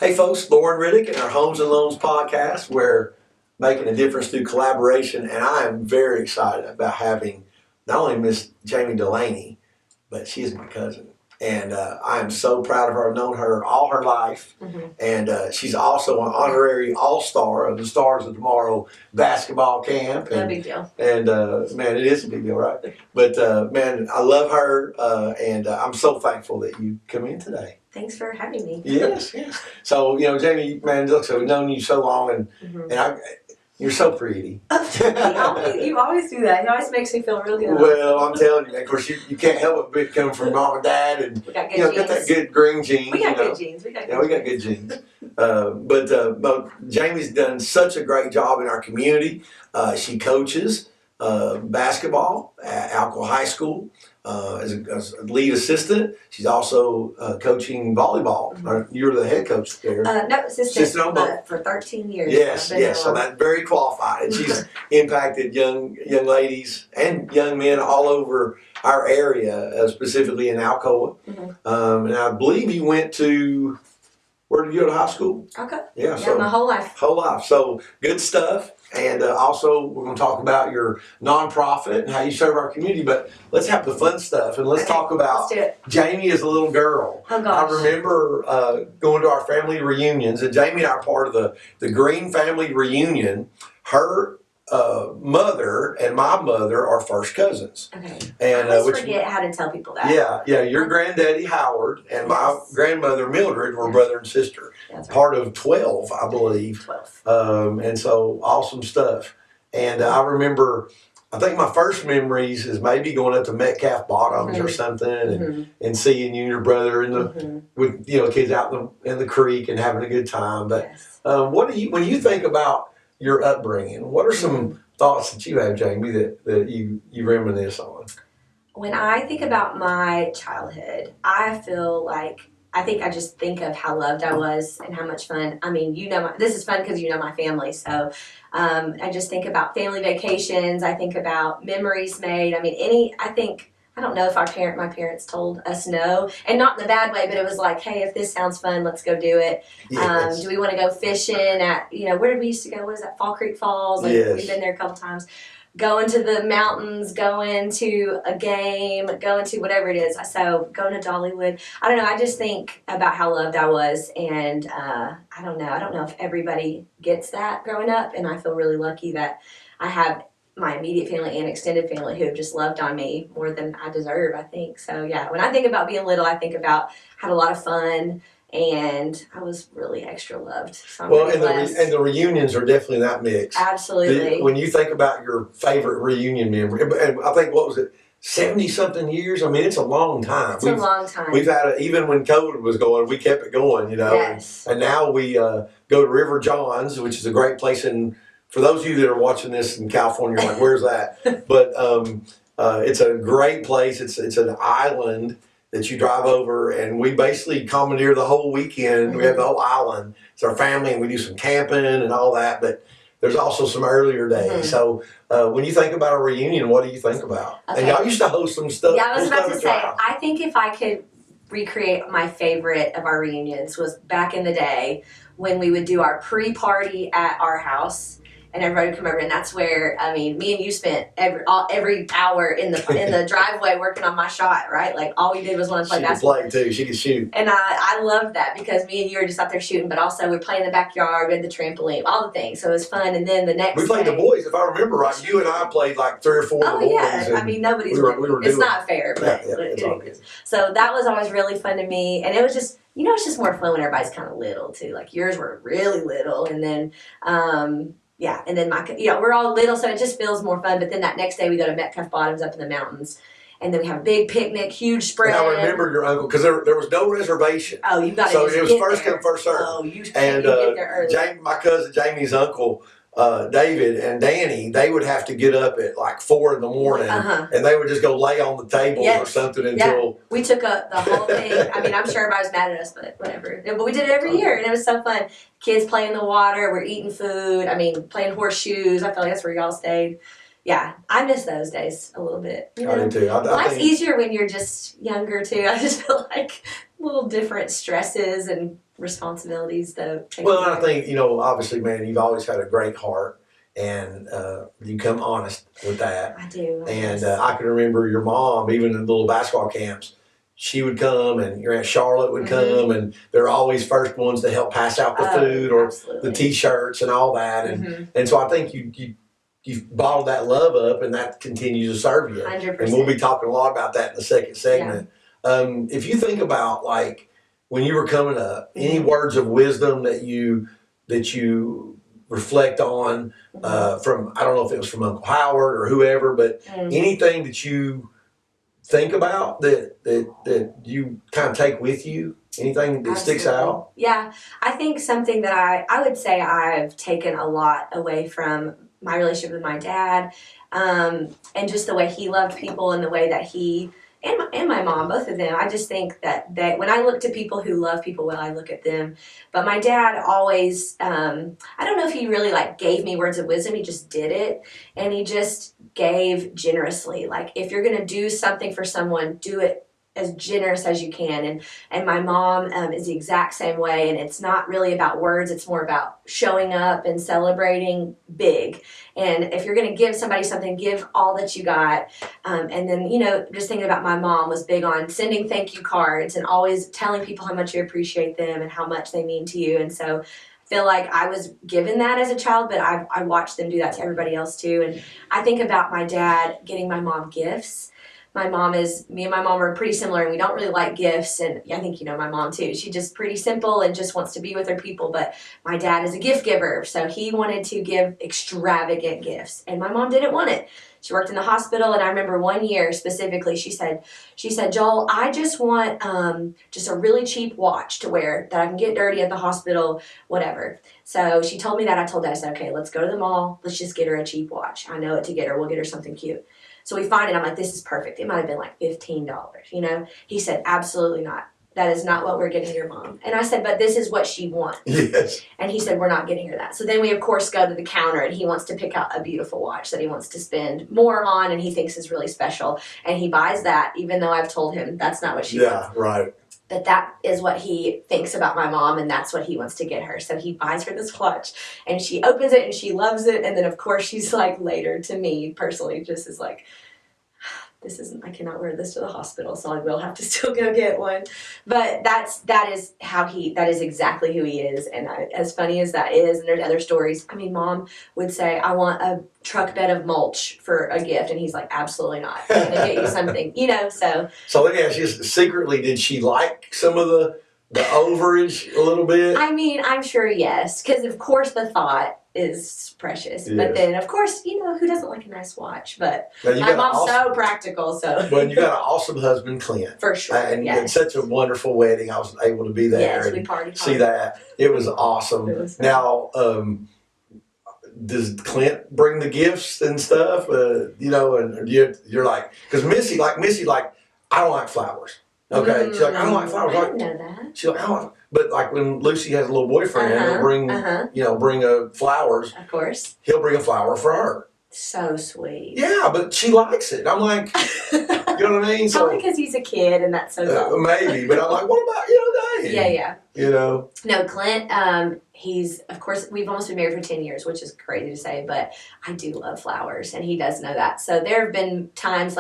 Hey folks, Lauren Riddick and our Homes and Loans podcast. We're making a difference through collaboration, and I am very excited about having not only Miss Jamie Dulany, but she is my cousin. And I am so proud of her. I've known her all her life. And she's also an honorary all-star of the Stars of Tomorrow basketball camp. No big deal. And man, it is a big deal, right? But man, I love her, and I'm so thankful that you come in today. Thanks for having me. Yes. So, Jamie, man, look, so we've known you so long, and you're so pretty. You always do that. It always makes me feel really good. Well, I'm telling you, of course, you can't help it coming from mom and dad, and we got good genes. Got that good green genes. We got good genes. We got good genes. But Jamie's done such a great job in our community. She coaches basketball at Alcoa High School. As a lead assistant, she's also coaching volleyball. You're the head coach there. No, assistant but for 13 years. Yes. So that's very qualified, and she's impacted young ladies and young men all over our area, specifically in Alcoa. And I believe you went to. Where did you go to high school? Okay. Yeah, so my whole life. So good stuff. And also, we're going to talk about your nonprofit and how you serve our community. But let's have the fun stuff, and let's talk about Jamie as a little girl. Oh, gosh. I remember going to our family reunions, and Jamie and I are part of the Green family reunion. Her mother and my mother are first cousins. Okay. And I always forget how to tell people that. Yeah. Your granddaddy Howard and my grandmother Mildred were brother and sister. That's right. Part of 12, I believe. 12. And so awesome stuff. And I remember, I think my first memories is maybe going up to Metcalf Bottoms or something, and seeing you and your brother in the with kids out in the creek and having a good time. But when you think about your upbringing, what are some thoughts that you have, Jamie, that you reminisce on? When I think about my childhood, I just think of how loved I was and how much fun. I mean, this is fun because you know my family. So I just think about family vacations. I think about memories made. I don't know if my parents told us no, and not in a bad way, but it was like, hey, if this sounds fun, let's go do it. Yes. Do we want to go fishing at, where did we used to go? What is that? Fall Creek Falls? Yes. We've been there a couple times. Going to the mountains, going to a game, going to whatever it is. So going to Dollywood. I don't know. I just think about how loved I was, and I don't know if everybody gets that growing up, and I feel really lucky that I have my immediate family and extended family who have just loved on me more than I deserve, I think. So yeah, when I think about being little, I think about had a lot of fun, and I was really extra loved. So and the reunions are definitely that mix. Absolutely. When you think about your favorite reunion memory, and I think, what was it, 70-something years? I mean, it's a long time. It's a long time. We've had even when COVID was going, we kept it going, Yes. And now we go to River John's, which is a great place for those of you that are watching this in California, like, where's that? But it's a great place. It's an island that you drive over, and we basically commandeer the whole weekend. We have the whole island. It's our family, and we do some camping and all that. But there's also some earlier days. So when you think about a reunion, what do you think about? Okay. And y'all used to host some stuff. Yeah, I was about to say, I think if I could recreate my favorite of our reunions was back in the day when we would do our pre-party at our house. And everybody would come over, and that's where, me and you spent every hour in the driveway working on my shot, right? Like, all we did was want to play basketball. She could play, too. She could shoot. And I loved that because me and you were just out there shooting, but also we're playing in the backyard, we had the trampoline, all the things. So it was fun. And then the next we played the boys, if I remember right. You and I played like 3 or 4 of the boys. Yeah. Nobody's winning. It's not fair, but it's all good. So that was always really fun to me. And it was just, it's just more fun when everybody's kind of little, too. Like, yours were really little. And then, and then we're all little, so it just feels more fun. But then that next day we go to Metcalf Bottoms up in the mountains, and then we have a big picnic, huge spread. And I remember your uncle, because there was no reservation. Oh, you got to So it was first come, first served. Oh, you get there early. My cousin Jamie's uncle, David and Danny, they would have to get up at like 4 in the morning, and they would just go lay on the table or something until. We took the whole thing. I'm sure everybody was mad at us, but whatever. But we did it every year, and it was so fun. Kids play in the water, we're eating food. Playing horseshoes. I feel like that's where y'all stayed. Yeah, I miss those days a little bit. I do too. Life's easier when you're just younger too. I just feel like little different stresses and responsibilities though. Well, I think, obviously, man, you've always had a great heart, and you come honest with that. I do. And I can remember your mom, even in the little basketball camps, she would come, and your Aunt Charlotte would come, and they're always first ones to help pass out the food or the T-shirts and all that. And so I think you've bottled that love up, and that continues to serve you. 100%. And we'll be talking a lot about that in the second segment. Yeah. If you think about, like, when you were coming up, any words of wisdom that you reflect on from, I don't know if it was from Uncle Howard or whoever, but anything that you think about that you kind of take with you, anything that sticks out? Yeah, I think something that I would say I've taken a lot away from my relationship with my dad, and just the way he loved people and the way that he and my mom, both of them. I just think that when I look to people who love people well, I look at them. But my dad always, I don't know if he really like gave me words of wisdom. He just did it, and he just gave generously. Like, if you're gonna do something for someone, do it as generous as you can. And my mom is the exact same way, and it's not really about words, it's more about showing up and celebrating big. And if you're going to give somebody something, give all that you got. And then, just thinking about my mom was big on sending thank you cards and always telling people how much you appreciate them and how much they mean to you. And so I feel like I was given that as a child, but I watched them do that to everybody else too. And I think about my dad getting my mom gifts. Me and my mom are pretty similar, and we don't really like gifts, and I think my mom too. She's just pretty simple and just wants to be with her people, but my dad is a gift giver, so he wanted to give extravagant gifts, and my mom didn't want it. She worked in the hospital, and I remember one year specifically, she said, Joel, I just want just a really cheap watch to wear that I can get dirty at the hospital, whatever. So she told me that. I told Dad, I said, okay, let's go to the mall. Let's just get her a cheap watch. I know what to get her. We'll get her something cute. So we find it. I'm like, this is perfect. It might have been like $15, He said, absolutely not. That is not what we're getting your mom. And I said, but this is what she wants. Yes. And he said, we're not getting her that. So then we, of course, go to the counter, and he wants to pick out a beautiful watch that he wants to spend more on and he thinks is really special. And he buys that, even though I've told him that's not what she wants. Yeah, right. But that is what he thinks about my mom, and that's what he wants to get her. So he buys her this watch, and she opens it, and she loves it. And then, of course, she's like, later to me personally, just is like, I cannot wear this to the hospital, so I will have to still go get one. But that is exactly who he is. And as funny as that is, and there's other stories. I mean, Mom would say, I want a truck bed of mulch for a gift, and he's like, absolutely not. I'm going to get you something, so. So let me ask you, secretly, did she like some of the overage a little bit? I mean, I'm sure yes, because of course the thought is precious. Yes. But then, of course, who doesn't like a nice watch? But my mom's so practical, so. Well, you got an awesome husband, Clint. For sure, and yes. It's such a wonderful wedding. I was able to be there and we partied see that. It was awesome. It was now, does Clint bring the gifts and stuff? And you're like, because Missy, I don't like flowers. Okay, she's like, I don't like flowers. I didn't know that. She's like, I don't like. But like when Lucy has a little boyfriend, he'll bring flowers. Of course. He'll bring a flower for her. So sweet. Yeah, but she likes it. I'm like, you know what I mean? Probably because he's a kid and that's so cool. Maybe, but I'm like, what about Dave? Yeah. No, Clint, he's, of course, we've almost been married for 10 years, which is crazy to say, but I do love flowers, and he does know that. So there have been times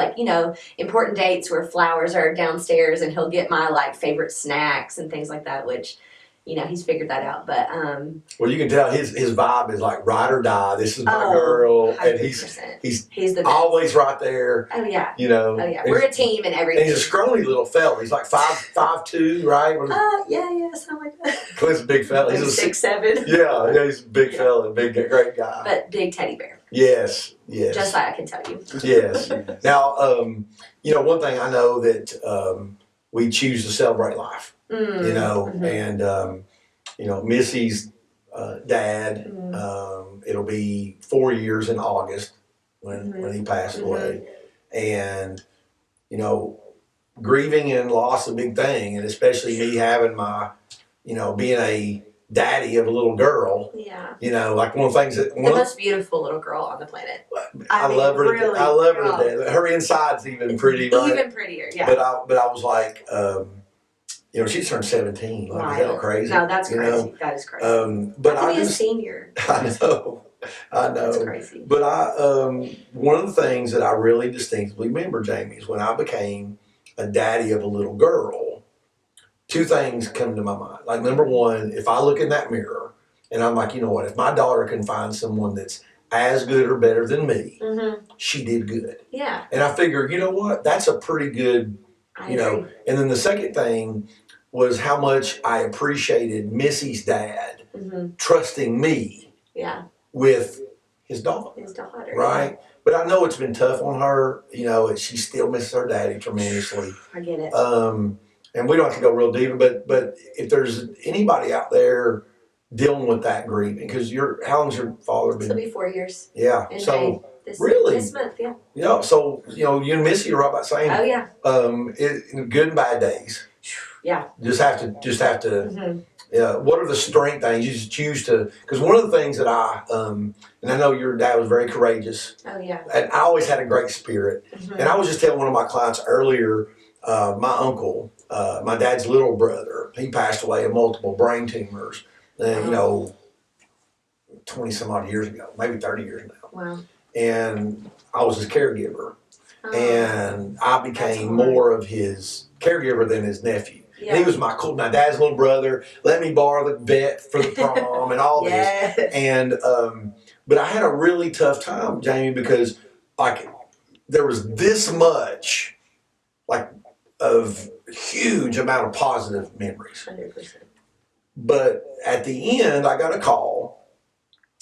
important dates where flowers are downstairs, and he'll get my favorite snacks and things like that, which, he's figured that out. But well, you can tell his vibe is like ride or die. This is my girl, 100%. And he's the best. Always right there. Oh yeah. We're a team and everything. And he's a scrawny little fella. He's like 5'2", right? Yeah, something like that. Clint's a big fella. He's 6'7". Yeah, he's a big fella, great guy. But big teddy bear. Yes. Just like I can tell you. Yes. Now, one thing I know that we choose to celebrate life. And Missy's dad. It'll be 4 years in August when he passed away, and grieving and loss is a big thing, and especially me having my being a daddy of a little girl. Yeah. Like one of the things that the most beautiful little girl on the planet. I love her. Really, I love her to death. Her inside's even pretty, right? Even prettier. Yeah. But I was like. She turned 17. Like, is that crazy? No, that's crazy. That is crazy. But I be a senior. I know. That's crazy. But one of the things that I really distinctly remember, Jamie, is when I became a daddy of a little girl, two things come to my mind. Like, number one, if I look in that mirror and I'm like, you know what, if my daughter can find someone that's as good or better than me, she did good. Yeah. And I figure, you know what, that's a pretty good, I agree. And then the second thing was how much I appreciated Missy's dad trusting me with his daughter. Right? Yeah. But I know it's been tough on her. She still misses her daddy tremendously. I get it. And we don't have to go real deep, but if there's anybody out there dealing with that grieving, because how long's your father been? It'll be 4 years. Yeah. So really, this month, yeah. Yeah. So you and Missy are right about saying. Oh yeah. Good and bad days. Yeah. Just have to. What are the strength things you just choose to? Because one of the things that and I know your dad was very courageous. Oh yeah. And I always had a great spirit. And I was just telling one of my clients earlier, my uncle, my dad's little brother, he passed away of multiple brain tumors. 20 some odd years ago, maybe 30 years now. Wow. And I was his caregiver. And I became more of his caregiver than his nephew. Yeah. He was my dad's little brother, let me borrow the vet for the prom and all this. And, but I had a really tough time, Jamie, because there was this much, of huge amount of positive memories. 100%. But at the end, I got a call.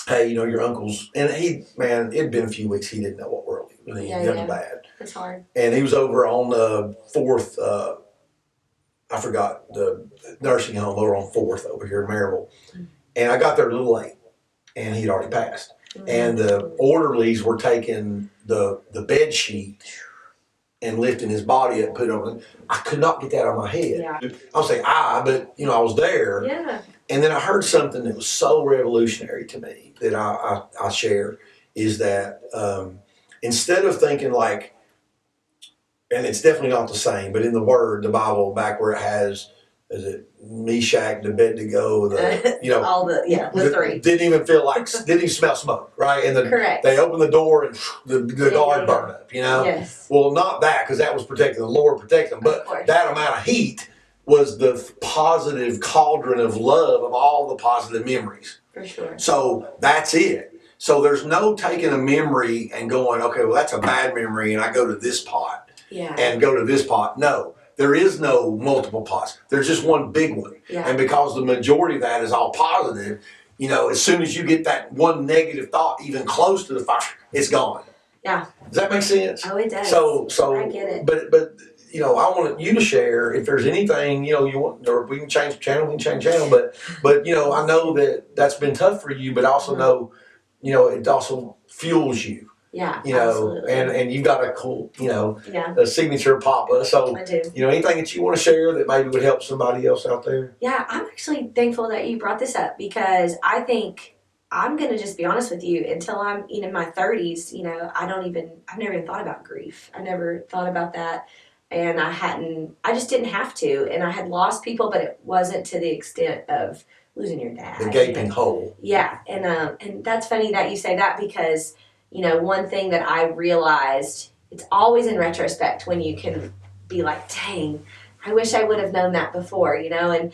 Hey, your uncle's, and it'd been a few weeks. He didn't know what world he was in. It was bad. It's hard. And he was over on the 4th, I forgot the nursing home over on 4th over here in Maryville. And I got there a little late, and he'd already passed. And the orderlies were taking the bed sheet and lifting his body up and putting it over. I could not get that out of my head. Yeah. I'll say but I was there. Yeah. And then I heard something that was so revolutionary to me that I share, is that instead of thinking and it's definitely not the same, but in the Bible, back where it has, is it Meshach, Abednego, all the three. Didn't even smell smoke, right? And correct. They opened the door and the guard burned up, Yes. Well, not that, because that was protecting, the Lord protected them, but that amount of heat was the positive cauldron of love of all the positive memories. For sure. So that's it. So there's no taking a memory and going, okay, well, that's a bad memory, and I go to this pot. Yeah. And go to this pot. No, there is no multiple pots. There's just one big one. Yeah. And because the majority of that is all positive, as soon as you get that one negative thought even close to the fire, it's gone. Yeah. Does that make sense? Oh, it does. So I get it. But I want you to share if there's anything, you want, or we can change channel, but I know that's been tough for you, but I also know, it also fuels you. Yeah, absolutely. And you've got a cool, a signature of Papa. So, I do. Anything that you want to share that maybe would help somebody else out there? Yeah, I'm actually thankful that you brought this up, because I think I'm going to just be honest with you, until I'm in my 30s, I've never even thought about grief. I never thought about that. And I just didn't have to. And I had lost people, but it wasn't to the extent of losing your dad. The gaping hole. Yeah. And that's funny that you say that, because one thing that I realized, it's always in retrospect when you can be like, dang, I wish I would have known that before, and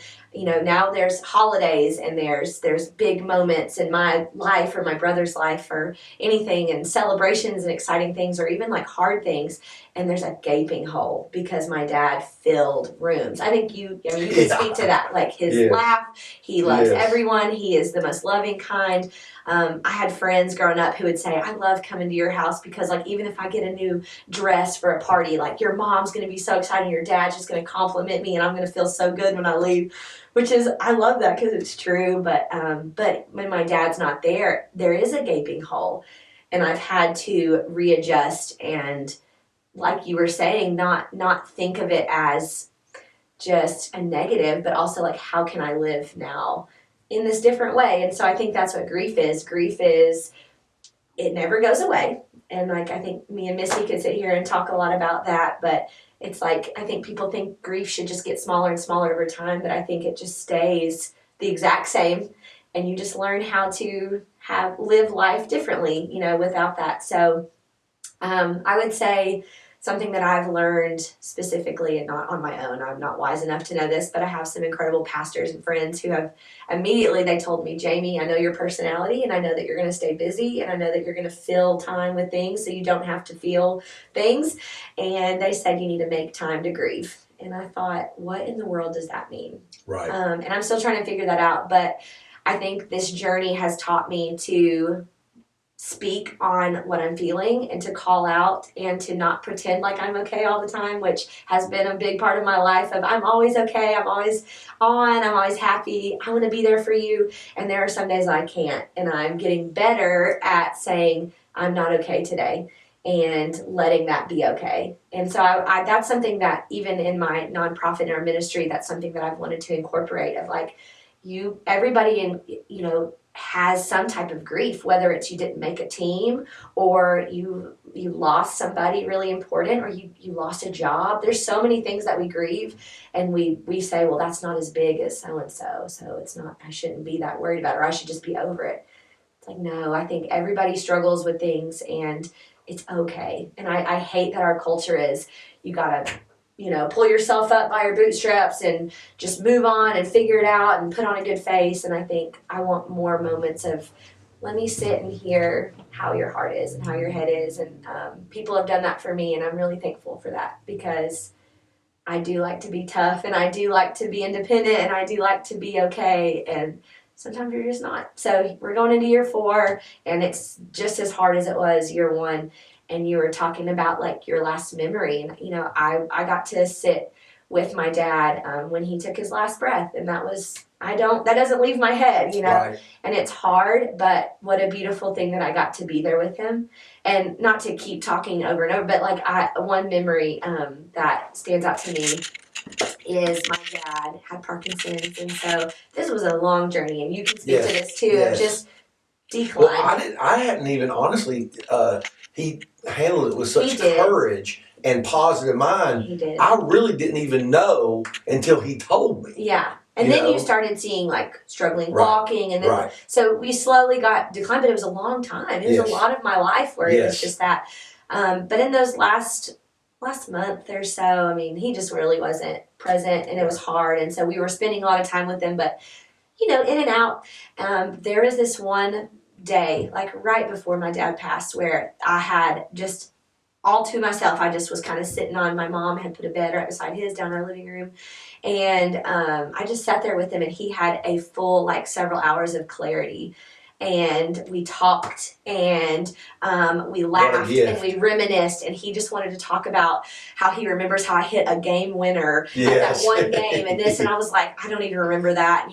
now there's holidays and there's big moments in my life or my brother's life or anything, and celebrations and exciting things, or even hard things, and there's a gaping hole because my dad filled rooms. I think you can speak to that, his laugh, he loves everyone, he is the most loving kind. I had friends growing up who would say, I love coming to your house because even if I get a new dress for a party, your mom's going to be so excited, your dad's just going to compliment me, and I'm going to feel so good when I leave, which is, I love that because it's true. But when my dad's not there, there is a gaping hole, and I've had to readjust and, like you were saying, not think of it as just a negative, but also how can I live now in this different way. And so I think that's what grief is. Grief is it never goes away. And like, I think me and Missy could sit here and talk a lot about that, but it's like, I think people think grief should just get smaller and smaller over time, but I think it just stays the exact same. And you just learn how to live life differently, without that. So I would say something that I've learned specifically, and not on my own, I'm not wise enough to know this, but I have some incredible pastors and friends who have they told me, Jamie, I know your personality, and I know that you're going to stay busy, and I know that you're going to fill time with things so you don't have to feel things. And they said you need to make time to grieve. And I thought, what in the world does that mean? Right. And I'm still trying to figure that out, but I think this journey has taught me to speak on what I'm feeling and to call out and to not pretend like I'm okay all the time, which has been a big part of my life of I'm always okay, I'm always on, I'm always happy, I want to be there for you. And there are some days I can't, and I'm getting better at saying I'm not okay today and letting that be okay. And so I that's something that even in my nonprofit and our ministry, that's something that I've wanted to incorporate of like everybody in, has some type of grief, whether it's you didn't make a team or you lost somebody really important or you lost a job. There's so many things that we grieve, and we say, well, that's not as big as so-and-so, so it's not, I shouldn't be that worried about it, or I should just be over it. It's like, no, I think everybody struggles with things and it's okay. And I hate that our culture is, you gotta pull yourself up by your bootstraps and just move on and figure it out and put on a good face. And I think I want more moments of, let me sit and hear how your heart is and how your head is. And people have done that for me, and I'm really thankful for that, because I do like to be tough, and I do like to be independent, and I do like to be okay. And sometimes you're just not. So we're going into year 4, and it's just as hard as it was year 1. And you were talking about like your last memory, and I got to sit with my dad when he took his last breath, and that doesn't leave my head, Right. And it's hard, but what a beautiful thing that I got to be there with him. And not to keep talking over and over, but like one memory that stands out to me is my dad had Parkinson's, and so this was a long journey, and you can speak to this too, of just decline. Well, I hadn't even honestly. He handled it with such courage and positive mind. He did. I really didn't even know until he told me. Yeah. And then you started seeing like struggling walking, and then so we slowly got declined, but it was a long time. It was a lot of my life where it was just that. But in those last month or so, I mean, he just really wasn't present, and it was hard. And so we were spending a lot of time with him, but in and out. There was this one day, like right before my dad passed, where I had just all to myself. I just was kind of sitting on, my mom had put a bed right beside his down our living room. And I just sat there with him, and he had a full, like, several hours of clarity. And we talked, and we laughed, and we reminisced, and he just wanted to talk about how he remembers how I hit a game winner at that one game and this. And I was like, I don't even remember that. And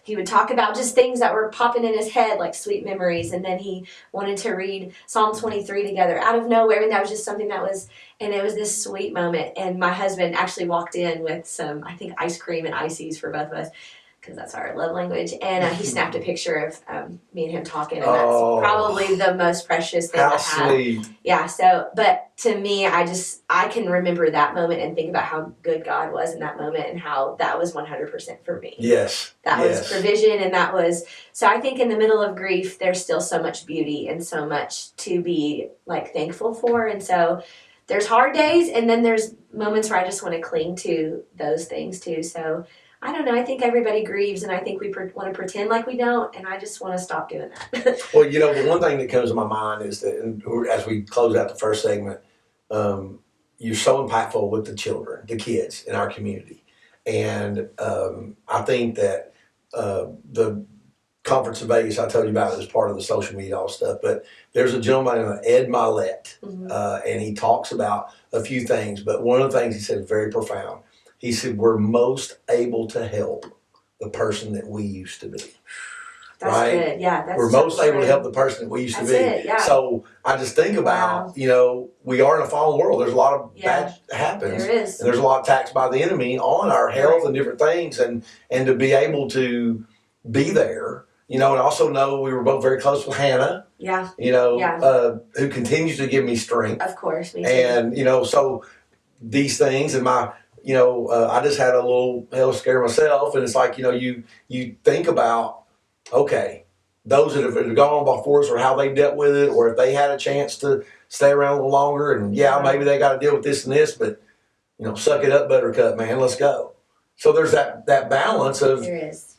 he would talk about just things that were popping in his head, like sweet memories. And then he wanted to read Psalm 23 together out of nowhere. And that was just something and it was this sweet moment. And my husband actually walked in with some, I think, ice cream and ices for both of us, because that's our love language. And he snapped a picture of me and him talking. And that's probably the most precious thing I have. Sweet. Yeah. So, but to me, I can remember that moment and think about how good God was in that moment, and how that was 100% for me. Yes. That was provision, and so I think in the middle of grief, there's still so much beauty and so much to be like thankful for. And so there's hard days, and then there's moments where I just want to cling to those things too. So I don't know. I think everybody grieves, and I think we want to pretend like we don't, and I just want to stop doing that. Well, the one thing that comes to my mind is that as we close out the first segment, you're so impactful with the children, the kids in our community. And I think that the conference in Vegas I told you about is part of the social media, all stuff, but there's a gentleman named Ed Milet, and he talks about a few things, but one of the things he said is very profound. He said, we're most able to help the person that we used to be. That's good. Yeah, that's we're most able to help the person that we used to be. It, yeah. So I just think about, we are in a fallen world. There's a lot of bad happens. There is. And there's a lot of attacks by the enemy on our health and different things. And to be able to be there and also know we were both very close with Hannah. Yeah. Who continues to give me strength. Of course, me too. And so these things, and my, I just had a little health scare myself, and it's like, you think about, okay, those that have gone before us, or how they dealt with it, or if they had a chance to stay around a little longer, and maybe they got to deal with this and this, but suck it up, Buttercup, man, let's go. So there's that balance of there is.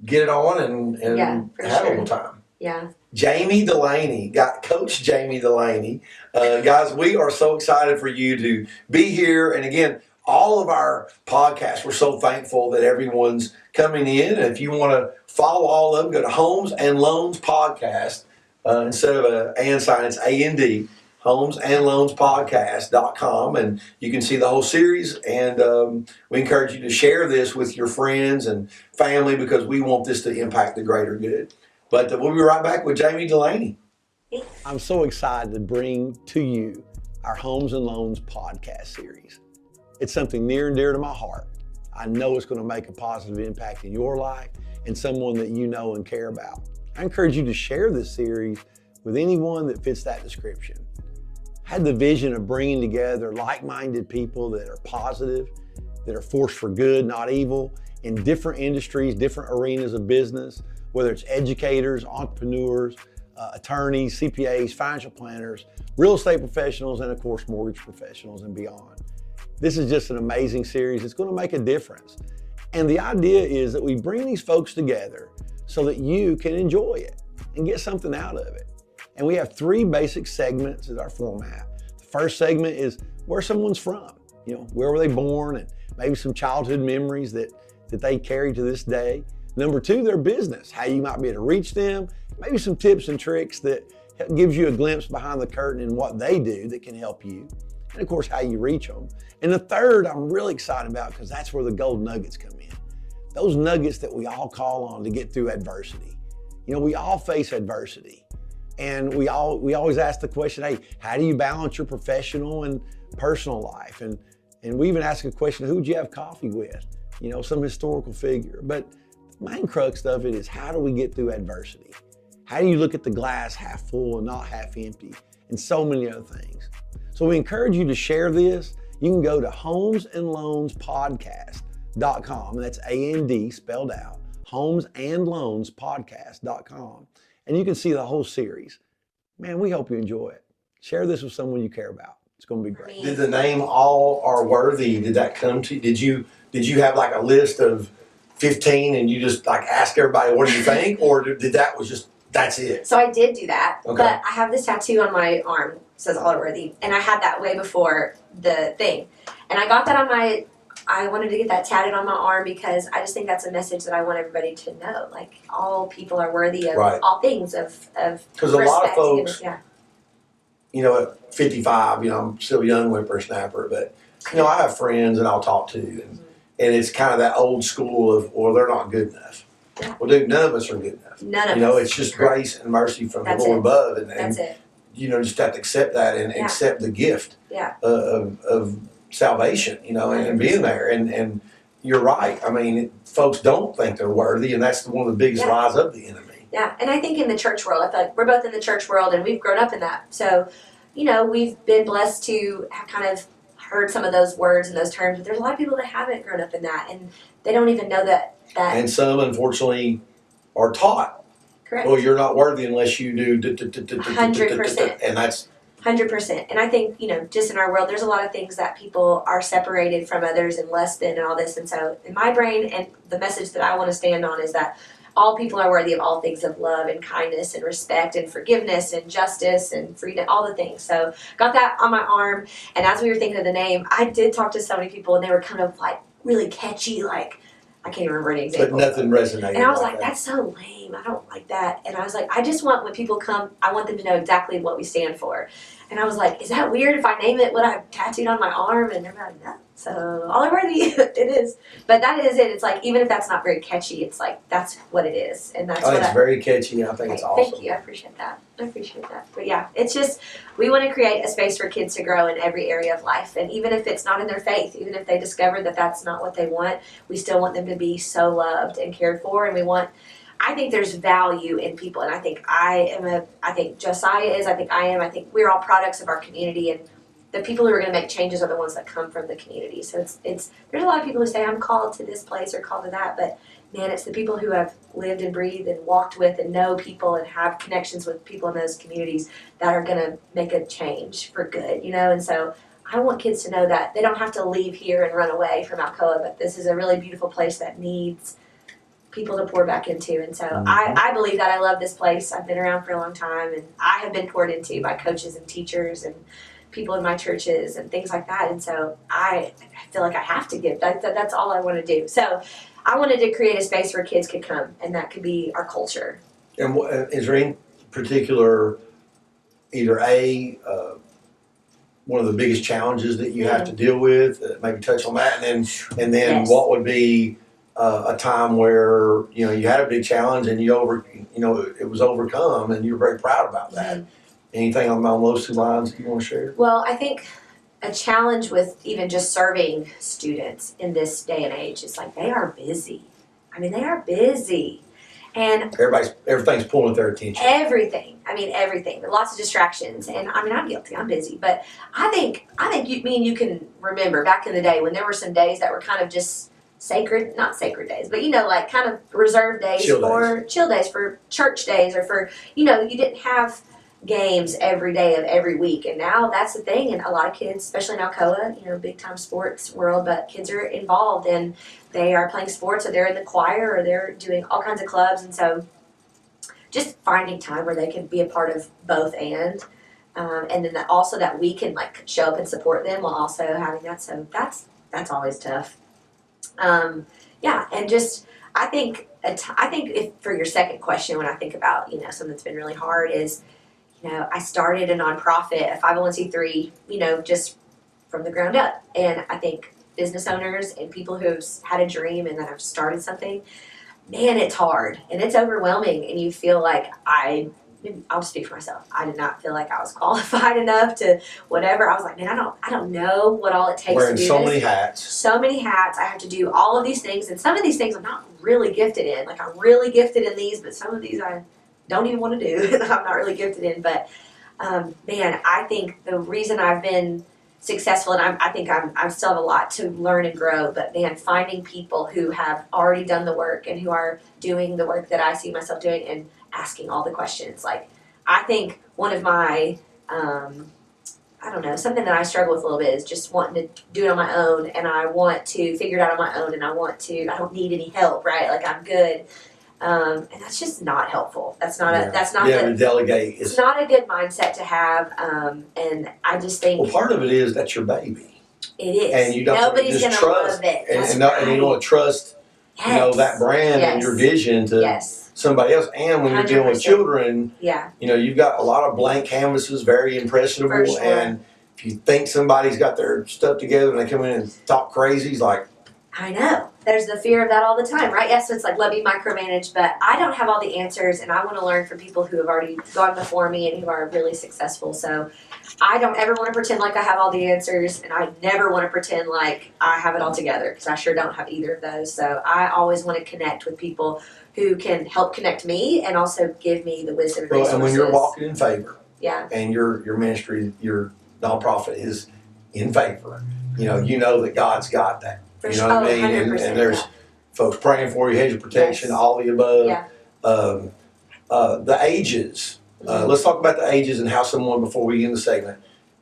Get it on and have a little time. Yeah. Jamie Dulany, Coach Jamie Dulany. Guys, we are so excited for you to be here. And again, all of our podcasts, we're so thankful that everyone's coming in. And if you want to follow all of them, go to Homes and Loans Podcast. Instead of an and sign, it's A-N-D, HomesandLoansPodcast.com. And you can see the whole series. And we encourage you to share this with your friends and family, because we want this to impact the greater good. But we'll be right back with Jamie Dulany. I'm so excited to bring to you our Homes and Loans podcast series. It's something near and dear to my heart. I know it's going to make a positive impact in your life and someone that you know and care about. I encourage you to share this series with anyone that fits that description. I had the vision of bringing together like-minded people that are positive, that are forced for good, not evil, in different industries, different arenas of business, whether it's educators, entrepreneurs, attorneys, CPAs, financial planners, real estate professionals, and of course, mortgage professionals and beyond. This is just an amazing series. It's going to make a difference. And the idea is that we bring these folks together so that you can enjoy it and get something out of it. And we have 3 basic segments as our format. The first segment is where someone's from. Where were they born, and maybe some childhood memories that they carry to this day. Number 2, their business, how you might be able to reach them, maybe some tips and tricks that gives you a glimpse behind the curtain in what they do that can help you. And of course, how you reach them. And the third, I'm really excited about, because that's where the gold nuggets come in. Those nuggets that we all call on to get through adversity. We all face adversity. And we always ask the question, hey, how do you balance your professional and personal life? And we even ask a question, who'd you have coffee with? Some historical figure. But the main crux of it is, how do we get through adversity? How do you look at the glass half full and not half empty? And so many other things. So we encourage you to share this. You can go to HomesandLoansPodcast.com. And that's A-N-D spelled out, HomesandLoansPodcast.com. And you can see the whole series. Man, we hope you enjoy it. Share this with someone you care about. It's going to be great. Did the name All Are Worthy, did that come to you? Did you have like a list of 15 and you just like ask everybody, what do you think? Or that's it? So I did do that. Okay. But I have this tattoo on my arm. It says All Are Worthy. And I had that way before the thing. And I got that I wanted to get that tatted on my arm because I just think that's a message that I want everybody to know. Like, all people are worthy of all things of because a lot of folks, at 55, I'm still a young whippersnapper, but I have friends and I'll talk to, and it's kind of that old school of, well, they're not good enough. Yeah. Well, dude, none of us are good enough. None of us. It's just grace and mercy from the Lord above, and that's it. Just have to accept that and accept the gift of salvation, and being there. And you're right. I mean, folks don't think they're worthy, and that's one of the biggest lies of the enemy. Yeah, and I think in the church world, I feel like we're both in the church world, and we've grown up in that. So, we've been blessed to have kind of heard some of those words and those terms, but there's a lot of people that haven't grown up in that, and they don't even know that. And some, unfortunately, are taught. Correct. Well, you're not worthy unless you do 100%. And that's 100%. And I think, just in our world, there's a lot of things that people are separated from others and less than and all this. And so in my brain, and the message that I want to stand on is that all people are worthy of all things of love and kindness and respect and forgiveness and justice and freedom, all the things. So got that on my arm. And as we were thinking of the name, I did talk to so many people, and they were kind of like really catchy, like, I can't even remember any example. But nothing resonated. And I was like, that's so lame. I don't like that. And I was like, I just want, when people come, I want them to know exactly what we stand for. And I was like, is that weird if I name it what I've tattooed on my arm? And they're like, no. So All Are Worthy, it is. But that is it. It's like, even if that's not very catchy, it's like, that's what it is. And that's it's very catchy. I think it's awesome. Thank you. I appreciate that. But yeah, it's just, we want to create a space for kids to grow in every area of life. And even if it's not in their faith, even if they discover that that's not what they want, we still want them to be so loved and cared for. And I think there's value in people, and I think I think Josiah is, I think I am, I think we're all products of our community, and the people who are going to make changes are the ones that come from the community. So it's there's a lot of people who say I'm called to this place or called to that, but man, it's the people who have lived and breathed and walked with and know people and have connections with people in those communities that are going to make a change for good, and so I want kids to know that they don't have to leave here and run away from Alcoa, but this is a really beautiful place that needs people to pour back into. And so I believe that. I love this place. I've been around for a long time, and I have been poured into by coaches and teachers and people in my churches and things like that. And so I feel like I have to give. That's all I want to do. So I wanted to create a space where kids could come, and that could be our culture. And is there any particular, either one of the biggest challenges that you have to deal with? Maybe touch on that, and then Yes. what would be a time where you had a big challenge and it was overcome, and you're very proud about that. Anything along those two lines that you want to share? Well, I think a challenge with even just serving students in this day and age is like they are busy. I mean, they are busy. And everything's pulling at their attention. Everything. Lots of distractions. And I mean, I'm guilty. I'm busy. But I think you can remember back in the day when there were some days that were kind of just sacred, not sacred days, but like kind of reserved days chill days, for church days, or for, you didn't have games every day of every week. And now that's the thing. And a lot of kids, especially in Alcoa, big time sports world, but kids are involved and they are playing sports, or they're in the choir, or they're doing all kinds of clubs. And so just finding time where they can be a part of both and then also that we can like show up and support them while also having that. So that's always tough. And just, I think if for your second question, when I think about, something that's been really hard is, I started a nonprofit, a 501c3, just from the ground up. And I think business owners and people who've had a dream and that have started something, man, it's hard and it's overwhelming. And you feel like I'll speak for myself. I did not feel like I was qualified enough to whatever. I was like, man, I don't know what all it takes Wearing to do so this. many hats. So many hats. I have to do all of these things. And some of these things I'm not really gifted in. Like, I'm really gifted in these, but some of these I don't even want to do. I'm not really gifted in. But, man, I think the reason I've been successful, and I think I still have a lot to learn and grow, but, man, finding people who have already done the work and who are doing the work that I see myself doing and asking all the questions. Like, I think one of my, something that I struggle with a little bit is just wanting to do it on my own, and I want to figure it out on my own, and I don't need any help, right? Like, I'm good. And that's just not helpful. To delegate. It's not a good mindset to have. And I just think. Well, part of it is that's your baby. It is. And you don't Nobody's just gonna trust love it. and you want to trust, that brand and your vision to somebody else. And when you're dealing with children, you've got a lot of blank canvases, very impressionable. For sure. And if you think somebody's got their stuff together and they come in and talk crazy, it's like, I know. There's the fear of that all the time, right? Yes, so it's like, let me micromanage, but I don't have all the answers, and I want to learn from people who have already gone before me and who are really successful. So I don't ever want to pretend like I have all the answers, and I never want to pretend like I have it all together, because I sure don't have either of those. So I always want to connect with people who can help connect me and also give me the wisdom and resources. And when you're walking in favor, and your ministry, your nonprofit is in favor, you know that God's got that. You know what I mean? And there's folks praying for you, hedge of protection, all of the above. The ages. Let's talk about the ages and how someone, before we end the segment,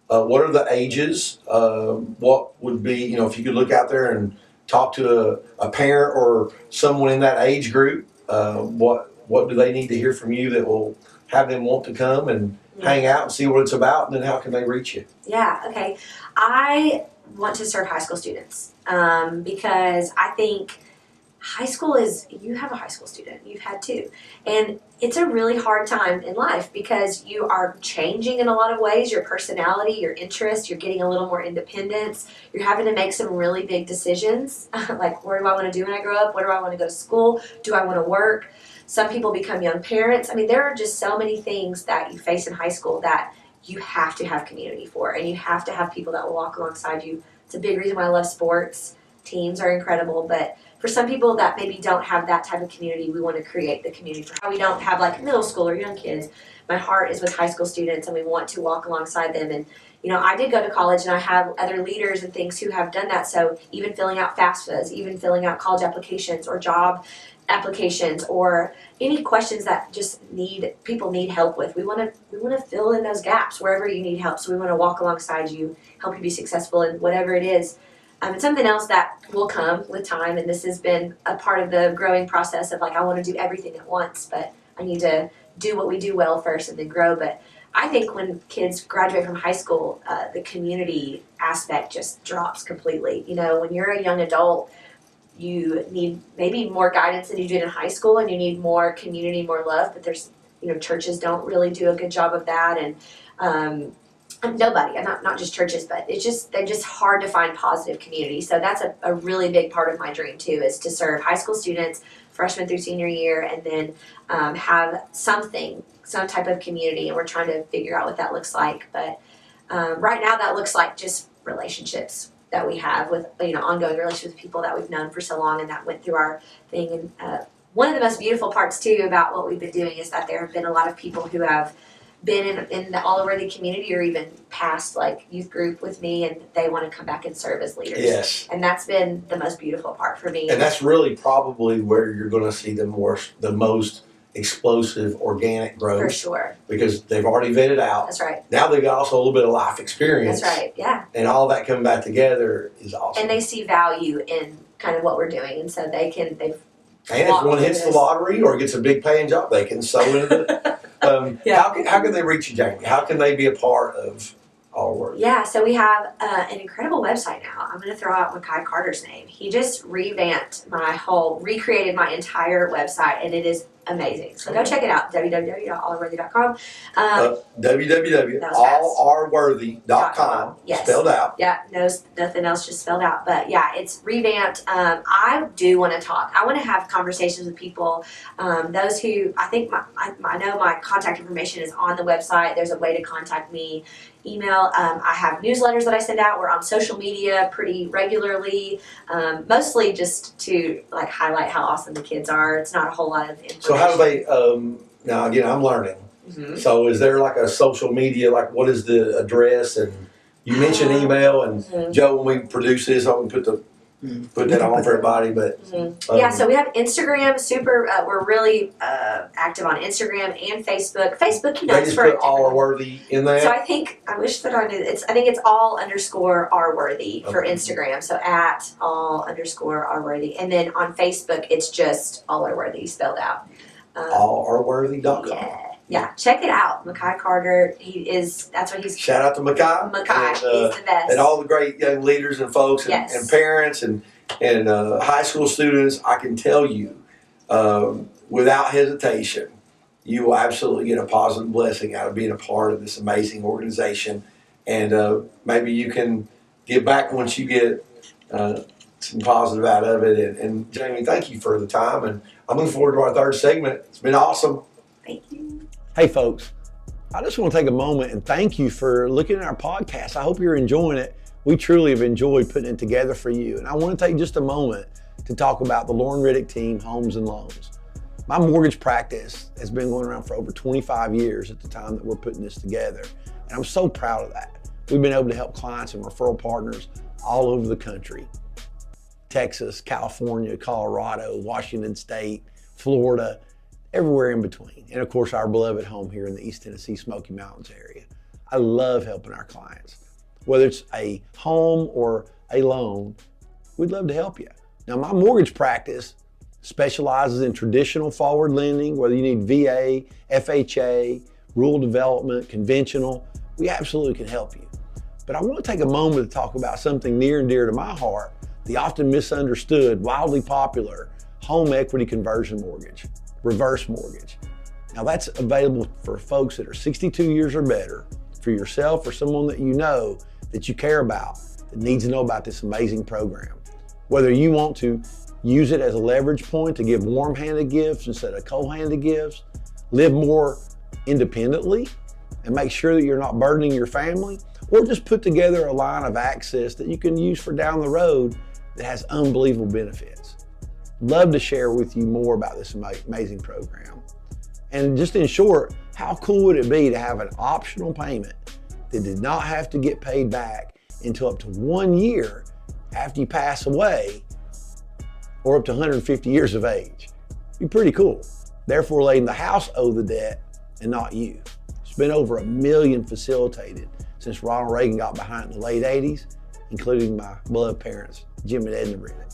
what are the ages? What would be, if you could look out there and talk to a parent or someone in that age group, what do they need to hear from you that will have them want to come and hang out and see what it's about, and then how can they reach you? Yeah, okay. I want to serve high school students because I think high school you have a high school student, you've had two, and it's a really hard time in life because you are changing in a lot of ways, your personality, your interests, you're getting a little more independence, you're having to make some really big decisions, like where do I want to do when I grow up, where do I want to go to school, do I want to work? Some people become young parents. I mean, there are just so many things that you face in high school that you have to have community for, and you have to have people that will walk alongside you. It's a big reason why I love sports. Teams are incredible, but for some people that maybe don't have that type of community, we want to create the community. For how we don't have like middle school or young kids, my heart is with high school students, and we want to walk alongside them. And I did go to college, and I have other leaders and things who have done that. So even filling out FAFSAs, even filling out college applications or job applications, or any questions that just people need help with. We want to fill in those gaps wherever you need help. So we want to walk alongside you, help you be successful in whatever it is. And something else that will come with time, and this has been a part of the growing process of like, I want to do everything at once, but I need to do what we do well first and then grow. But I think when kids graduate from high school, the community aspect just drops completely. When you're a young adult, you need maybe more guidance than you did in high school, and you need more community, more love. But there's, churches don't really do a good job of that, and nobody, not just churches, but they're just hard to find positive community. So that's a really big part of my dream too, is to serve high school students, freshman through senior year, and then have some type of community. And we're trying to figure out what that looks like. But right now, that looks like just relationships that we have with ongoing relationships with people that we've known for so long and that went through our thing. And one of the most beautiful parts too about what we've been doing is that there have been a lot of people who have been in the all-over-the community or even past like youth group with me, and they want to come back and serve as leaders. Yes. And that's been the most beautiful part for me. And that's really probably where you're going to see the most explosive organic growth. For sure. Because they've already vetted out. That's right. Now they've got also a little bit of life experience. That's right, yeah. And all that coming back together is awesome. And they see value in kind of what we're doing, and so they've and if one hits the lottery or gets a big paying job, they can sow into it. Yeah. How can they reach you, Jamie? How can they be a part of All Worthy? Yeah, so we have an incredible website now. I'm going to throw out Makai Carter's name. He just recreated my entire website, and it is amazing. So go check it out, www.allworthy.com. www.allrworthy.com. Yes. Spelled out. Yeah, no, nothing else, just spelled out. But yeah, it's revamped. I do want to talk. I want to have conversations with people. Those who, I think I know my contact information is on the website. There's a way to contact me. Email. I have newsletters that I send out. We're on social media pretty regularly, mostly just to like highlight how awesome the kids are. It's not a whole lot of information. So how do they, now again, I'm learning. Mm-hmm. So is there like a social media, like what is the address? And you mentioned email, and Mm-hmm. Joe, when we produce this, I'm going to put that on for everybody. But yeah, so we have Instagram. We're really active on Instagram and Facebook. Facebook, they just put All Worthy in there. So I wish that I knew. I think it's all_R-worthy for Instagram. So at all_R-worthy, and then on Facebook it's just All Worthy spelled out. allrworthy.com. Yeah, check it out. Makai Carter, that's what he's. Shout out to Makai. Makai, he's the best. And all the great young leaders and folks and parents and high school students. I can tell you, without hesitation, you will absolutely get a positive blessing out of being a part of this amazing organization. And maybe you can give back once you get some positive out of it. And Jamie, thank you for the time. And I'm looking forward to our third segment. It's been awesome. Thank you. Hey folks, I just want to take a moment and thank you for looking at our podcast. I hope you're enjoying it. We truly have enjoyed putting it together for you. And I want to take just a moment to talk about the Lauren Riddick team, Homes and Loans. My mortgage practice has been going around for over 25 years at the time that we're putting this together. And I'm so proud of that. We've been able to help clients and referral partners all over the country. Texas, California, Colorado, Washington State, Florida, everywhere in between. And of course, our beloved home here in the East Tennessee Smoky Mountains area. I love helping our clients. Whether it's a home or a loan, we'd love to help you. Now, my mortgage practice specializes in traditional forward lending, whether you need VA, FHA, rural development, conventional, we absolutely can help you. But I want to take a moment to talk about something near and dear to my heart, the often misunderstood, wildly popular home equity conversion mortgage, reverse mortgage. Now that's available for folks that are 62 years or better, for yourself or someone that you know that you care about that needs to know about this amazing program. Whether you want to use it as a leverage point to give warm-handed gifts instead of cold-handed gifts, live more independently and make sure that you're not burdening your family, or just put together a line of access that you can use for down the road that has unbelievable benefits. love to share with you more about this amazing program. And just in short, how cool would it be to have an optional payment that did not have to get paid back until up to 1 year after you pass away or up to 150 years of age? It'd be pretty cool. Therefore, letting the house owe the debt and not you. It's been over 1 million facilitated since Ronald Reagan got behind in the late 80s, including my beloved parents, Jim and Edna Bennett.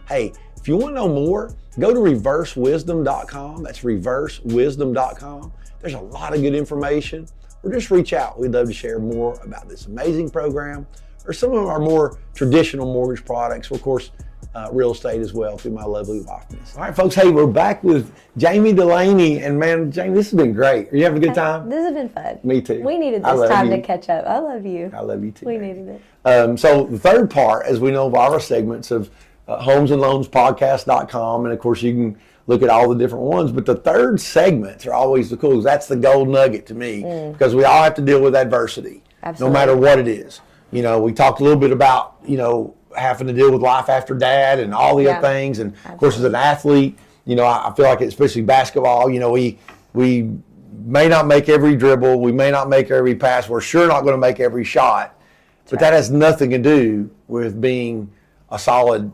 Hey, if you want to know more, go to reversewisdom.com. That's reversewisdom.com. There's a lot of good information. Or just reach out. We'd love to share more about this amazing program or some of our more traditional mortgage products. Of course, real estate as well through my lovely wife. All right, folks. Hey, we're back with Jamie Dulany. And man, Jamie, this has been great. Are you having a good time? This has been fun. Me too. We needed this time to catch up. I love you. I love you too. We needed it. So the third part, as we know, of our segments of Homes&LoansPodcast.com, and of course you can look at all the different ones, but the third segments are always the coolest. That's the gold nugget to me, because we all have to deal with adversity. Absolutely. No matter what it is. You know, we talked a little bit about, you know, having to deal with life after dad and all the other things, and of course as an athlete, you know, I feel like especially basketball, you know, we may not make every dribble, we may not make every pass, we're sure not going to make every shot, but that has nothing to do with being a solid,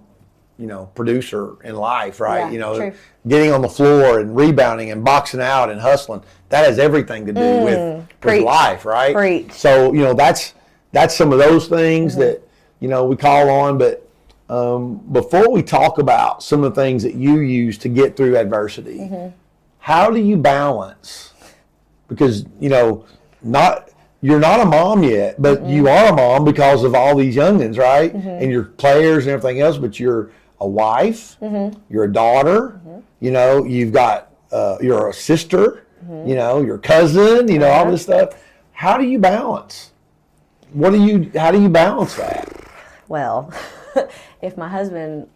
you know, producer in life, right? Yeah, you know, true. Getting on the floor and rebounding and boxing out and hustling, that has everything to do with life, right? Preach. So, you know, that's some of those things that, you know, we call on. But before we talk about some of the things that you use to get through adversity, how do you balance? Because, you know, you're not a mom yet, but you are a mom because of all these youngins, right? And your players and everything else, but you're a wife, you're a daughter, you know, you've got, you're a sister, you know, your cousin, you know, all this stuff. How do you balance? How do you balance that? Well, when my husband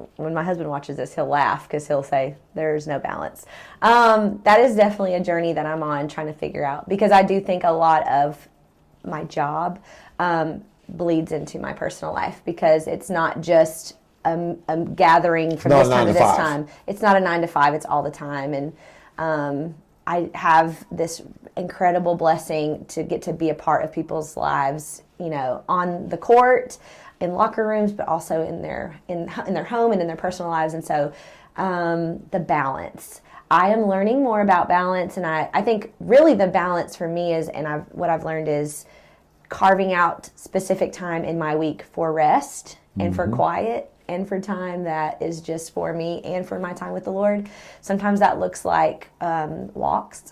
watches this, he'll laugh because he'll say, there's no balance. That is definitely a journey that I'm on trying to figure out, because I do think a lot of my job bleeds into my personal life, because it's not just a gathering from this time to this time. It's not a 9 to 5. It's all the time. And I have this incredible blessing to get to be a part of people's lives, you know, on the court, in locker rooms, but also in their home and in their personal lives. And so the balance. I am learning more about balance, and I think really the balance for me is, and what I've learned is carving out specific time in my week for rest and for quiet and for time that is just for me and for my time with the Lord. Sometimes that looks like walks.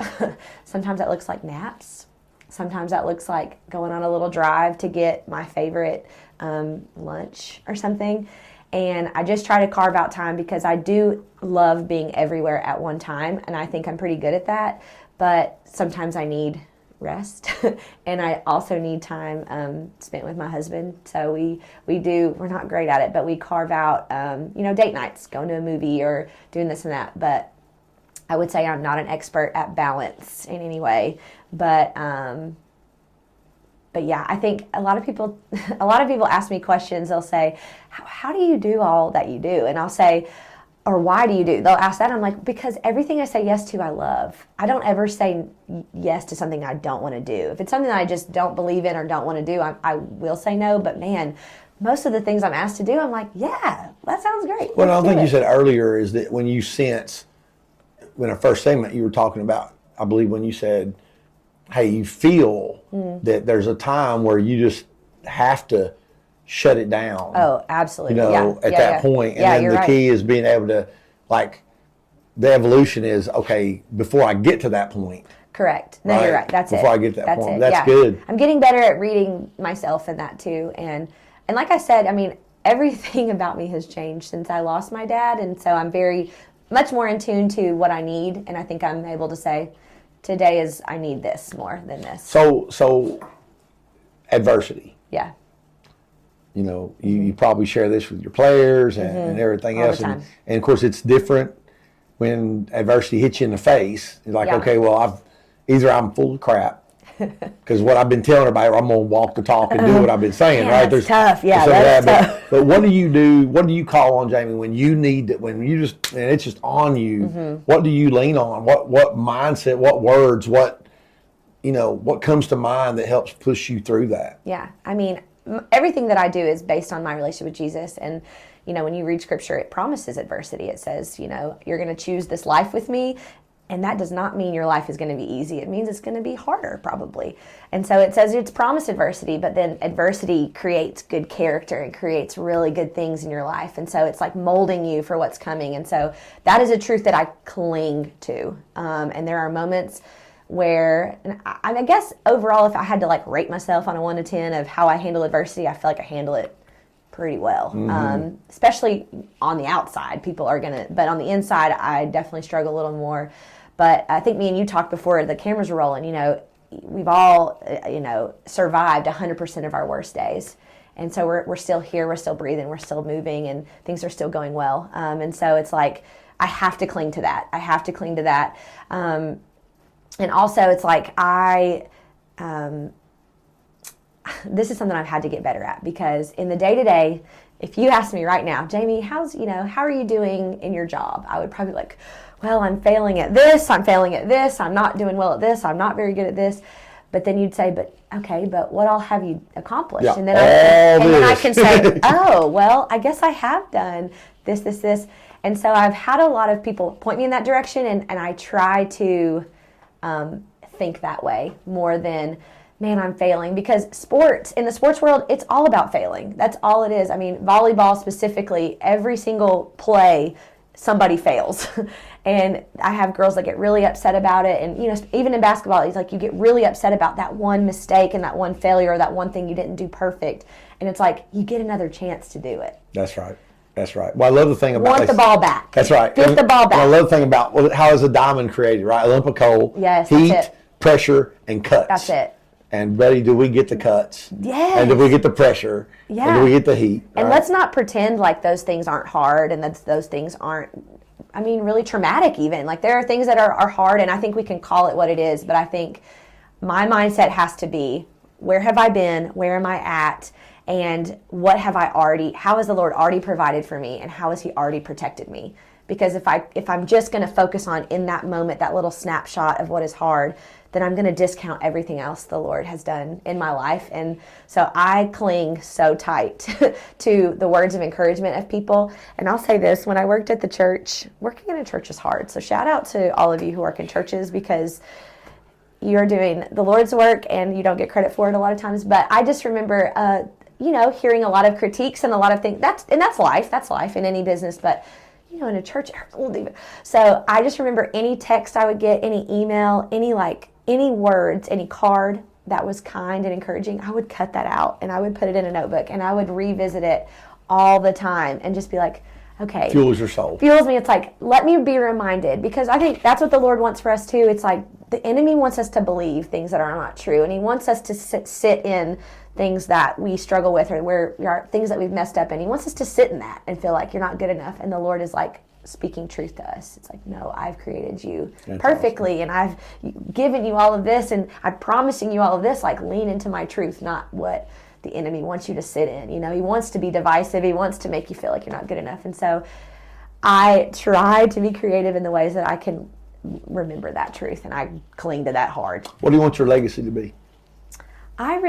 Sometimes that looks like naps. Sometimes that looks like going on a little drive to get my favorite lunch or something. And I just try to carve out time, because I do love being everywhere at one time, and I think I'm pretty good at that. But sometimes I need rest, and I also need time spent with my husband. So we're not great at it, but we carve out, you know, date nights, going to a movie or doing this and that. But I would say I'm not an expert at balance in any way. But yeah, I think a lot of people ask me questions. They'll say, how do you do all that you do? And I'll say, or why do you do? They'll ask that. I'm like, because everything I say yes to, I love. I don't ever say yes to something I don't want to do. If it's something that I just don't believe in or don't want to do, I will say no. But man, most of the things I'm asked to do, I'm like, yeah, that sounds great. Well, I think you said earlier is that when you sense, when our first segment you were talking about, I believe when you said, hey, you feel that there's a time where you just have to shut it down. Oh, absolutely. You know, at that point. And then the key is being able to, like, the evolution is, okay, before I get to that point. Correct. No, you're right. That's before I get to that point. That's good. I'm getting better at reading myself in that too. And like I said, I mean, everything about me has changed since I lost my dad. And so I'm very much more in tune to what I need. And I think I'm able to say, today is, I need this more than this. So adversity. Yeah. You know, you probably share this with your players and everything all else. The time. And of course, it's different when adversity hits you in the face. It's like, okay, well, either I'm full of crap Because what I've been telling everybody, I'm going to walk the talk and do what I've been saying, Yeah, right? that's tough. Yeah, there's that's tough. But what do you do? What do you call on, Jamie, when you need it, when you just, and it's just on you? What do you lean on? What mindset, what words, what comes to mind that helps push you through that? Yeah, I mean, everything that I do is based on my relationship with Jesus. And, when you read scripture, it promises adversity. It says, you're going to choose this life with me. And that does not mean your life is going to be easy. It means it's going to be harder, probably. And so it says it's promised adversity, but then adversity creates good character and creates really good things in your life. And so it's like molding you for what's coming. And so that is a truth that I cling to. And there are moments where, and I guess overall, if I had to like rate myself on a 1 to 10 of how I handle adversity, I feel like I handle it pretty well. Especially on the outside, people are gonna, but on the inside, I definitely struggle a little more. But I think me and you talked before the cameras were rolling. We've all survived 100% of our worst days. And so we're still here, we're still breathing, we're still moving, and things are still going well. And so it's like, I have to cling to that. And also it's like this is something I've had to get better at, because in the day-to-day, if you ask me right now, Jamie, how are you doing in your job? I would probably be like, well, I'm failing at this, I'm not doing well at this, I'm not very good at this. But then you'd say, but what all have you accomplished? Yeah, and then I can say, oh, well, I guess I have done this. And so I've had a lot of people point me in that direction, and I try to think that way more than, man, I'm failing. Because in the sports world, it's all about failing. That's all it is. I mean, volleyball specifically, every single play, somebody fails. And I have girls that get really upset about it. And, even in basketball, it's like you get really upset about that one mistake and that one failure or that one thing you didn't do perfect. And it's like, you get another chance to do it. That's right. Well, I love the thing about Want the ball back. That's right. Get the ball back. And I love the thing about how is a diamond created, right? A lump of coal, yes, heat, that's it. Pressure, and cuts. That's it. And buddy, do we get the cuts? Yes. And do we get the pressure? Yeah. And do we get the heat? And let's not pretend like those things aren't hard and that those things aren't, really traumatic even. Like, there are things that are hard, and I think we can call it what it is. But I think my mindset has to be, where have I been? Where am I at? And how has the Lord already provided for me? And how has He already protected me? Because if I'm just going to focus on, in that moment, that little snapshot of what is hard, then I'm going to discount everything else the Lord has done in my life. And so I cling so tight to the words of encouragement of people. And I'll say this, when I worked at the church, working in a church is hard. So shout out to all of you who work in churches, because you're doing the Lord's work and you don't get credit for it a lot of times. But I just remember, hearing a lot of critiques and a lot of things. That's life in any business. But in a church, so I just remember any text I would get, any email, any words, any card that was kind and encouraging, I would cut that out and I would put it in a notebook and I would revisit it all the time and just be like, okay. Fuels your soul. Fuels me. It's like, let me be reminded, because I think that's what the Lord wants for us too. It's like the enemy wants us to believe things that are not true, and he wants us to sit in things that we struggle with, or things that we've messed up in. He wants us to sit in that and feel like you're not good enough. And the Lord is like speaking truth to us. It's like, no, I've created you perfectly, awesome. And I've given you all of this, and I'm promising you all of this. Like, lean into my truth, not what the enemy wants you to sit in. He wants to be divisive. He wants to make you feel like you're not good enough. And so I try to be creative in the ways that I can remember that truth, and I cling to that hard. What do you want your legacy to be? I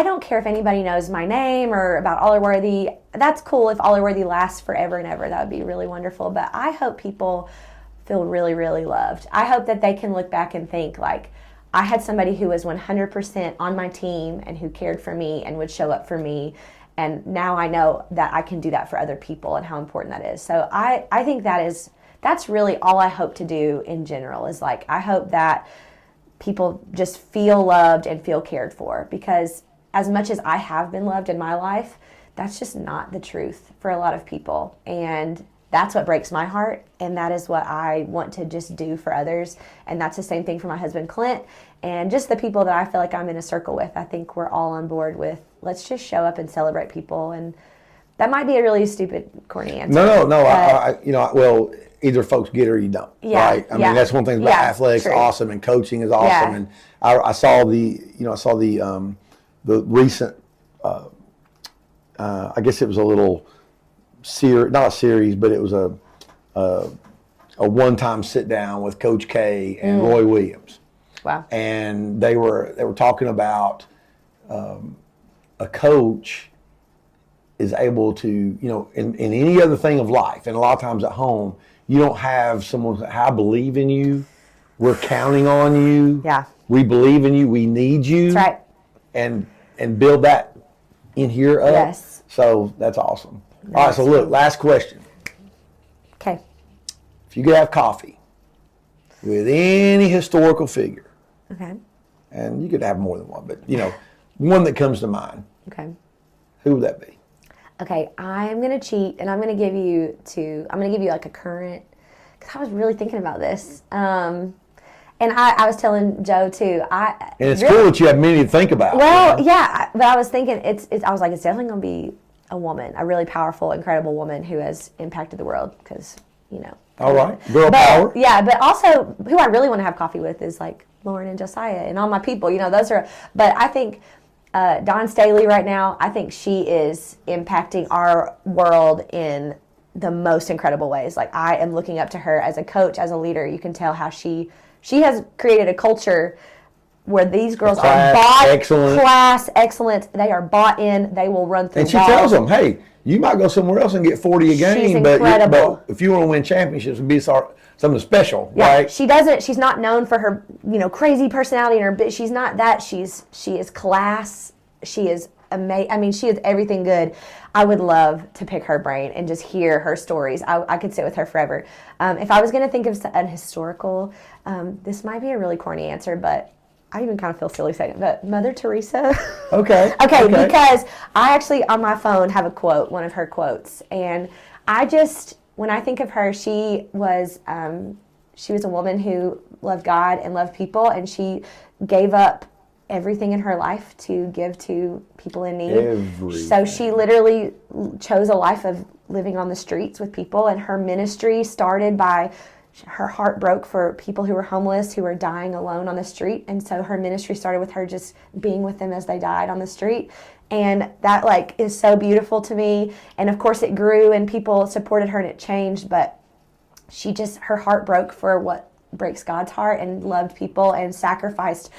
don't care if anybody knows my name or about Allerworthy. That's cool if Allerworthy lasts forever and ever. That would be really wonderful. But I hope people feel really, really loved. I hope that they can look back and think, like, I had somebody who was 100% on my team and who cared for me and would show up for me. And now I know that I can do that for other people and how important that is. So I think that's really all I hope to do in general, is like, I hope that people just feel loved and feel cared for, because as much as I have been loved in my life, that's just not the truth for a lot of people. And that's what breaks my heart, and that is what I want to just do for others. And that's the same thing for my husband, Clint, and just the people that I feel like I'm in a circle with. I think we're all on board with, let's just show up and celebrate people. And that might be a really stupid, corny answer. No. Well, either folks get it or you don't. Yeah, Right. I mean, that's one thing about athletics. True. Awesome, and coaching is awesome. And I saw the recent. I guess it was a little not a series, but it was a one-time sit down with Coach K and Roy Williams. Wow. And they were talking about a coach is able to, in any other thing of life, and a lot of times at home, you don't have someone that, I believe in you, we're counting on you, we believe in you, we need you. That's right. And build that in here up. Yes. So that's awesome. All right, so look, last question. Okay. If you could have coffee with any historical figure, Okay. and you could have more than one, but one that comes to mind, Okay. who would that be? Okay, I'm gonna cheat, and I'm gonna give you like a current, because I was really thinking about this. And I was telling Joe too. And it's cool that you have many to think about. Well, yeah, but I was thinking I was like, it's definitely gonna be a woman, a really powerful, incredible woman who has impacted the world, because All right, girl power. Yeah, but also who I really want to have coffee with is like Lauren and Josiah and all my people. Those are. But I think Dawn Staley right now, I think she is impacting our world in the most incredible ways. Like, I am looking up to her as a coach, as a leader. You can tell how she has created a culture where these girls are bought, class excellent. They are bought in. They will run through. And she tells them, "Hey, you might go somewhere else and get 40 a game, but if you want to win championships, it'd be something special, right?" She doesn't. She's not known for her, crazy personality, and her. She's not that. She is class. She is amazing. I mean, she is everything good. I would love to pick her brain and just hear her stories. I could sit with her forever. If I was going to think of an historical, this might be a really corny answer, but I even kind of feel silly saying it, but Mother Teresa. Okay. Okay, because I actually on my phone have a quote, one of her quotes, and when I think of her, she was a woman who loved God and loved people, and she gave up everything in her life to give to people in need. Everything. So she literally chose a life of living on the streets with people, and her ministry started by her heart broke for people who were homeless, who were dying alone on the street. And so her ministry started with her just being with them as they died on the street. And that is so beautiful to me. And of course it grew and people supported her and it changed, but her heart broke for what breaks God's heart, and loved people and sacrificed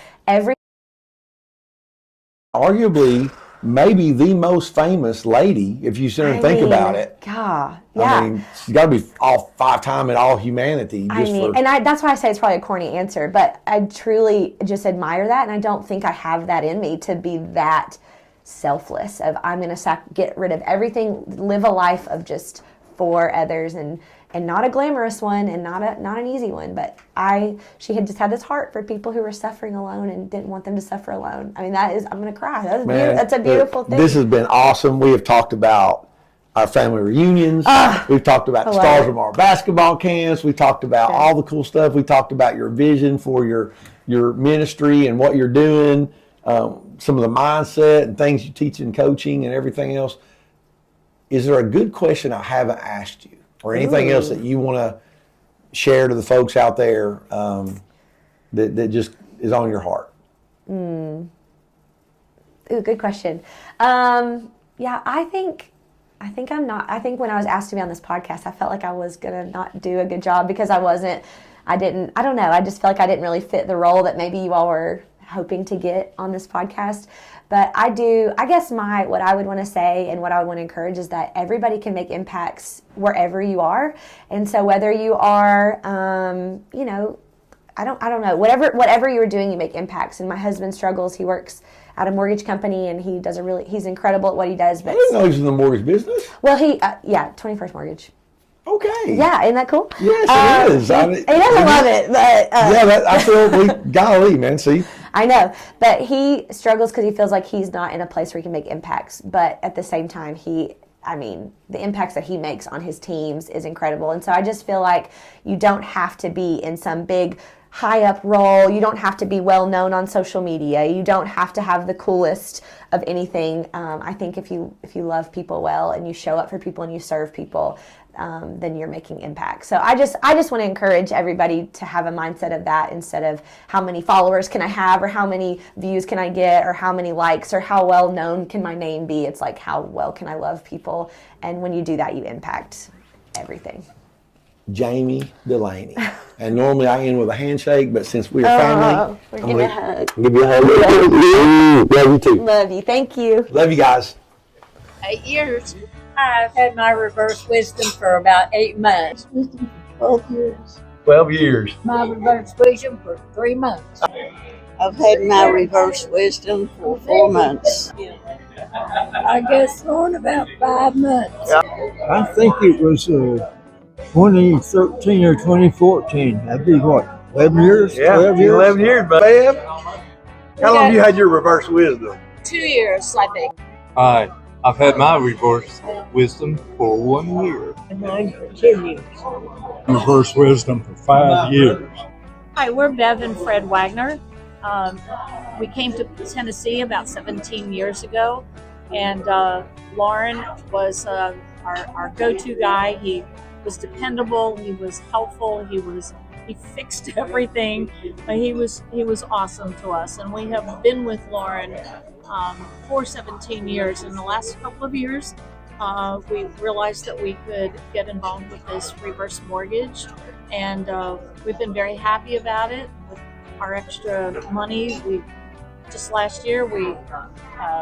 arguably maybe the most famous lady, if you sit and think about it. God, yeah. I mean, she's got to be all 5-time in all humanity. That's why I say it's probably a corny answer, but I truly just admire that, and I don't think I have that in me to be that selfless of I'm going to get rid of everything, live a life of just for others, and not a glamorous one, and not an easy one, but she had just had this heart for people who were suffering alone and didn't want them to suffer alone. I mean, I'm going to cry. That's a beautiful thing. This has been awesome. We have talked about our family reunions. We've talked about the Stars of our basketball camps. We talked about all the cool stuff. We talked about your vision for your ministry and what you're doing, some of the mindset and things you teach in coaching and everything else. Is there a good question I haven't asked you, or anything else that you want to share to the folks out there that just is on your heart? Ooh, good question. Yeah, I think I'm not. I think when I was asked to be on this podcast, I felt like I was gonna not do a good job because I don't know. I just felt like I didn't really fit the role that maybe you all were hoping to get on this podcast. But I guess what I would want to say and what I would want to encourage is that everybody can make impacts wherever you are. And so whether you are, I don't know, whatever you're doing, you make impacts. And my husband struggles. He works at a mortgage company, and he's incredible at what he does. But I didn't know he was in the mortgage business. Well, 21st Mortgage. Okay. Yeah, isn't that cool? Yes, it is. He doesn't love it, but I feel golly, man. See, I know, but he struggles because he feels like he's not in a place where he can make impacts. But at the same time, the impacts that he makes on his teams is incredible. And so I just feel like you don't have to be in some big high up role. You don't have to be well known on social media. You don't have to have the coolest of anything. I think if you love people well and you show up for people and you serve people, then you're making impact. So I just want to encourage everybody to have a mindset of that instead of how many followers can I have or how many views can I get or how many likes or how well known can my name be. It's like how well can I love people, and when you do that, you impact everything. Jamie Dulany. And normally I end with a handshake, but since we are family, We're gonna hug. give you a hug. Love you too. Love you. Thank you. Love you guys. 8 years. I've had my reverse wisdom for about 8 months. 12 years. 12 years. My reverse wisdom for 3 months. I've had my reverse wisdom for 4 months. I guess on about 5 months. I think it was 2013 or 2014. That'd be what, 11 years? 12 years? 11 years, but Bab, how long have you had your reverse wisdom? 2 years, I think. I've had my reverse wisdom for 1 year. And mine for 10 years. Reverse wisdom for 5 years. Hi, we're Bev and Fred Wagner. We came to Tennessee about 17 years ago, and Lauren was our go-to guy. He was dependable. He was helpful. He fixed everything. He was awesome to us, and we have been with Lauren for 17 years. In the last couple of years, we realized that we could get involved with this reverse mortgage, and we've been very happy about it. With our extra money, just last year we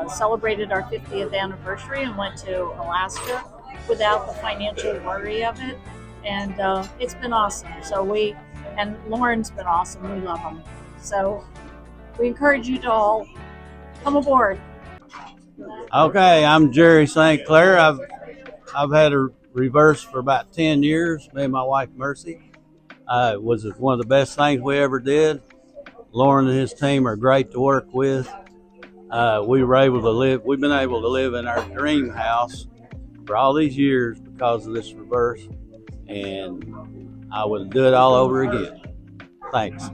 celebrated our 50th anniversary and went to Alaska without the financial worry of it, and it's been awesome. And Lauren's been awesome. We love them. So we encourage you to all come aboard. Okay, I'm Jerry St. Clair. I've had a reverse for about 10 years, me and my wife Mercy. It was one of the best things we ever did. Lauren and his team are great to work with. We've been able to live in our dream house for all these years because of this reverse, and I would do it all over again. Thanks.